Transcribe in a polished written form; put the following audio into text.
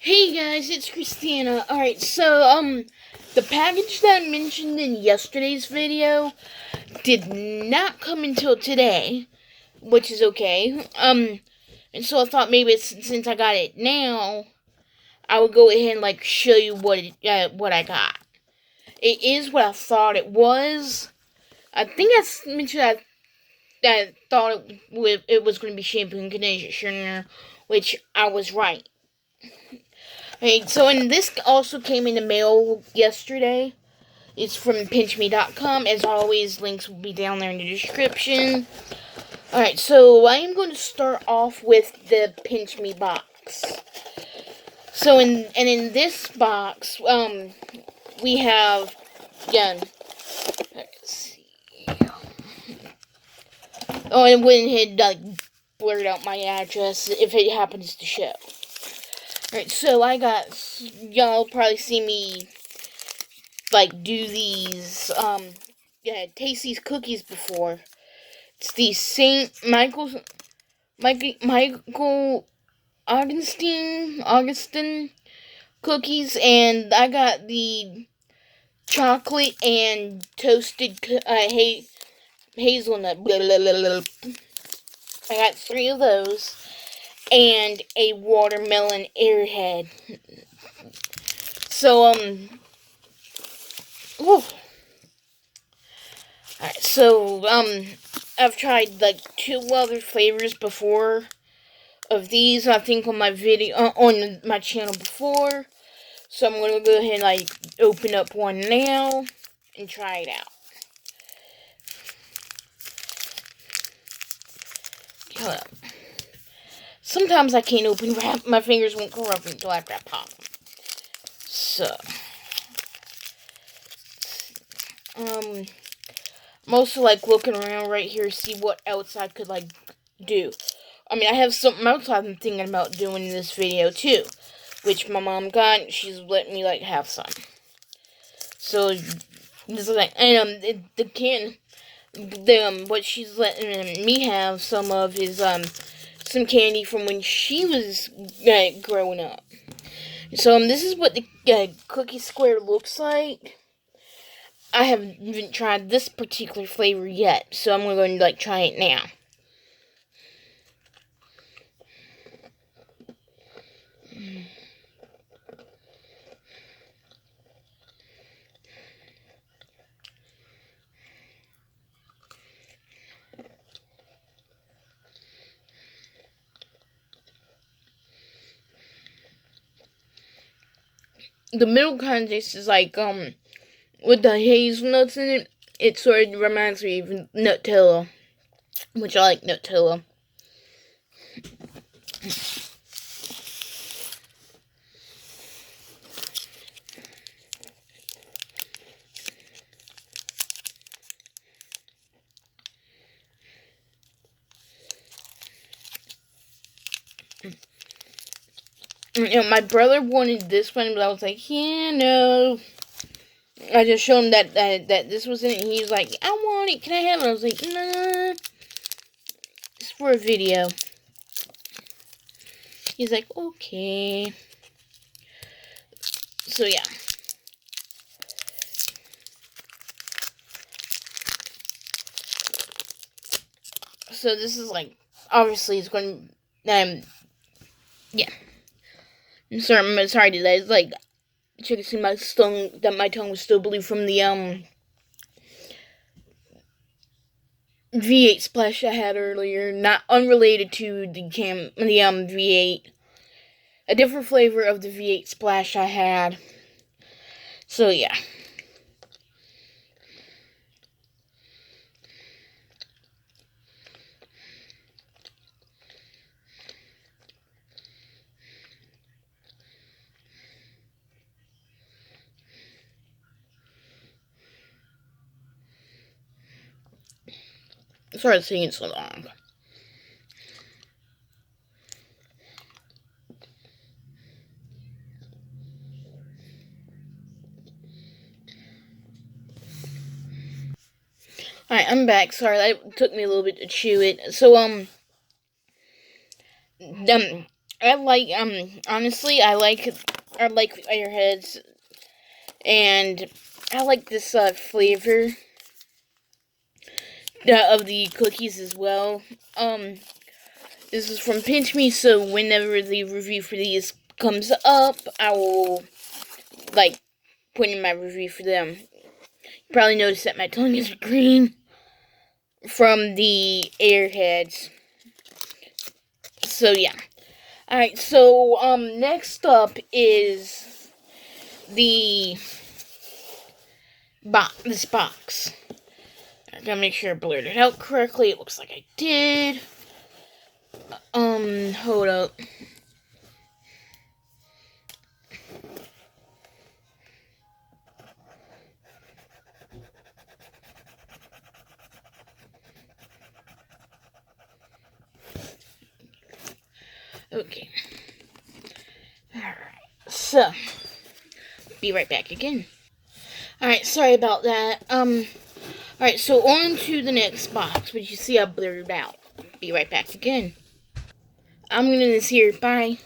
Hey guys, it's Christina. Alright, so, the package that I mentioned in yesterday's video did not come until today, which is okay. And so I thought maybe since I got it now, I would go ahead and, show you what I got. It is what I thought it was. I think I mentioned that I thought it was going to be shampoo and conditioner, which I was right. Okay, so and this also came in the mail yesterday. It's from Pinchme.com. As always, links will be down there in the description. Alright, so I am going to start off with the Pinchme box. So in this box, we have again. Let's see. Oh, and went ahead and blurred out my address if it happens to show. Alright, so I got, y'all probably see me, do these, taste these cookies before. It's the St. Michael Augustine cookies, and I got the chocolate and toasted, hazelnut, blah, blah, blah, blah. I got 3 of those, and a watermelon airhead. So, alright, so, I've tried, 2 other flavors before of these, I think, on my video, on my channel before. So I'm gonna go ahead and, open up one now and try it out. Hold up. Sometimes I can't open wrap, my fingers won't go up until after I pop them. So, I'm also, looking around right here to see what else I could, do. I mean, I have something else I'm thinking about doing in this video, too. Which my mom got, and she's letting me, have some. So, this is, and, what she's letting me have some of is, some candy from when she was, growing up. So, this is what the, cookie square looks like. I haven't tried this particular flavor yet, so I'm going to, try it now. The middle kind of tastes with the hazelnuts in it, it sort of reminds me of Nutella, which I like Nutella. My brother wanted this one, but I was like, yeah, no. I just showed him that this was in it, and he was like, I want it, can I have it? I was like, nah, it's for a video. He's like, okay. So, yeah. So, this is, obviously, it's going to, yeah. I'm sorry to that. It's you can see my tongue was still blue from the, V8 splash I had earlier, not unrelated to the V8. A different flavor of the V8 splash I had. So, yeah. Sorry it's taking so long. Alright, I'm back. Sorry, that took me a little bit to chew it. So, I like, honestly, I like Airheads, and I like this, flavor of the cookies as well. This is from Pinchme, so whenever the review for these comes up, I will, like, put in my review for them. You probably noticed that my tongue is green from the Airheads. So, yeah. Alright, so, next up is this box. I gotta make sure I blurred it out correctly. It looks like I did. Hold up. Okay. Alright, so, be right back again. Alright, sorry about that. Alright, so on to the next box, which you see I blurred out. Be right back again. I'm gonna end this here. Bye.